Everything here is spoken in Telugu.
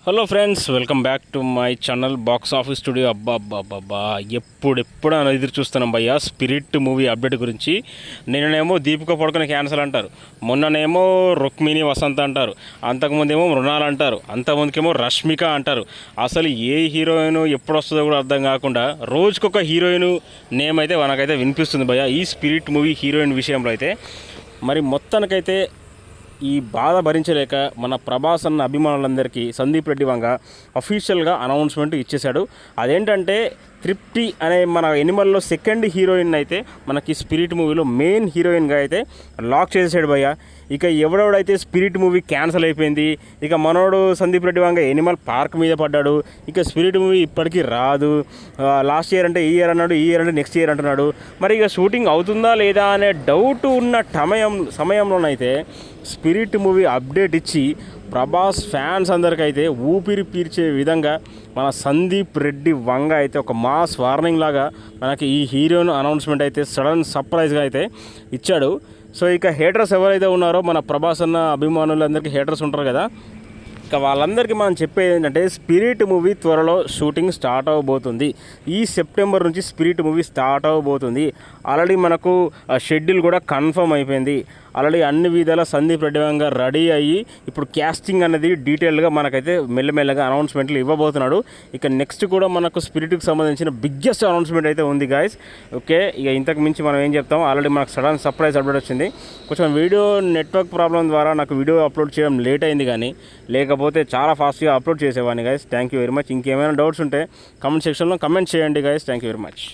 Hello friends, welcome back to my channel box office studio. అబ్బా ఎప్పుడు అని ఎదురు చూస్తున్నాం భయ్య స్పిరిట్ మూవీ అప్డేట్ గురించి. నిన్ననేమో దీపిక పడుకుని క్యాన్సల్ అంటారు, మొన్ననేమో రుక్మిణి వసంత అంటారు, అంతకుముందేమో మృణాల్ అంటారు, అంతకుముందుకేమో రష్మిక అంటారు. అసలు ఏ హీరోయిన్ ఎప్పుడు వస్తుందో కూడా అర్థం కాకుండా రోజుకొక హీరోయిన్ నేమ్ అయితే మనకైతే వినిపిస్తుంది భయ్య ఈ స్పిరిట్ మూవీ హీరోయిన్ విషయంలో అయితే. మరి మొత్తానికైతే ఈ బాధ భరించలేక మన ప్రభాస్ అన్న అభిమానులందరికీ సందీప్ రెడ్డి వంగ అఫీషియల్గా అనౌన్స్మెంట్ ఇచ్చేశాడు. అదేంటంటే తృప్తి అనే మన ఎనిమల్లో సెకండ్ హీరోయిన్ అయితే మనకి స్పిరిట్ మూవీలో మెయిన్ హీరోయిన్గా అయితే లాక్ చేసేసాడు భయ్య. ఇక ఎవడెవడైతే స్పిరిట్ మూవీ క్యాన్సిల్ అయిపోయింది, ఇక మనోడు సందీప్ రెడ్డి వంగ ఎనిమల్ పార్క్ మీద పడ్డాడు. ఇక స్పిరిట్ మూవీ ఇప్పటికీ రాదు, లాస్ట్ ఇయర్ అంటే ఈ ఇయర్ అన్నాడు, ఈ ఇయర్ అంటే నెక్స్ట్ ఇయర్ అంటున్నాడు. మరి ఇక షూటింగ్ అవుతుందా లేదా అనే డౌట్ ఉన్న సమయంలోనైతే స్పిరిట్ మూవీ అప్డేట్ ఇచ్చి ప్రభాస్ ఫ్యాన్స్ అందరికైతే ఊపిరి పీల్చే విధంగా మన సందీప్ రెడ్డి వంగ అయితే ఒక మాస్ వార్నింగ్ లాగా మనకి ఈ హీరోయిన్ అనౌన్స్మెంట్ అయితే సడన్ సర్ప్రైజ్గా అయితే ఇచ్చాడు. సో ఇక హేటర్స్ ఎవరైతే ఉన్నారో మన ప్రభాస్ అన్న అభిమానులందరికీ హేటర్స్ ఉంటారు కదా, ఇక వాళ్ళందరికీ మనం చెప్పేది ఏంటంటే స్పిరిట్ మూవీ త్వరలో షూటింగ్ స్టార్ట్ అవ్వబోతుంది. ఈ సెప్టెంబర్ నుంచి స్పిరిట్ మూవీ స్టార్ట్ అవ్వబోతుంది. ఆల్రెడీ మనకు షెడ్యూల్ కూడా కన్ఫర్మ్ అయిపోయింది. ఆల్రెడీ అన్ని విధాల సందీప్ రెడ్డి వంగ రెడీ అయ్యి ఇప్పుడు క్యాస్టింగ్ అనేది డీటెయిల్గా మనకైతే మెల్లమెల్లగా అనౌన్స్మెంట్లు ఇవ్వబోతున్నాడు. ఇక నెక్స్ట్ కూడా మనకు స్పిరిట్కి సంబంధించిన బిగ్గెస్ట్ అనౌన్స్మెంట్ అయితే ఉంది గాయస్. ఓకే, ఇక ఇంతకు మించి మనం ఏం చెప్తాం, ఆల్రెడీ మనకు సడన్ సర్ప్రైజ్ అప్డేట్ వచ్చింది. కొంచెం వీడియో నెట్వర్క్ ప్రాబ్లం ద్వారా నాకు వీడియో అప్లోడ్ చేయడం లేట్ అయింది, కానీ లేకపోతే చాలా ఫాస్ట్గా అప్లోడ్ చేసేవాడిని guys. Thank you very much. ఇంకేమైనా డౌట్స్ ఉంటే కామెంట్ సెక్షన్లో కమెంట్ చేయండి guys. Thank you very much.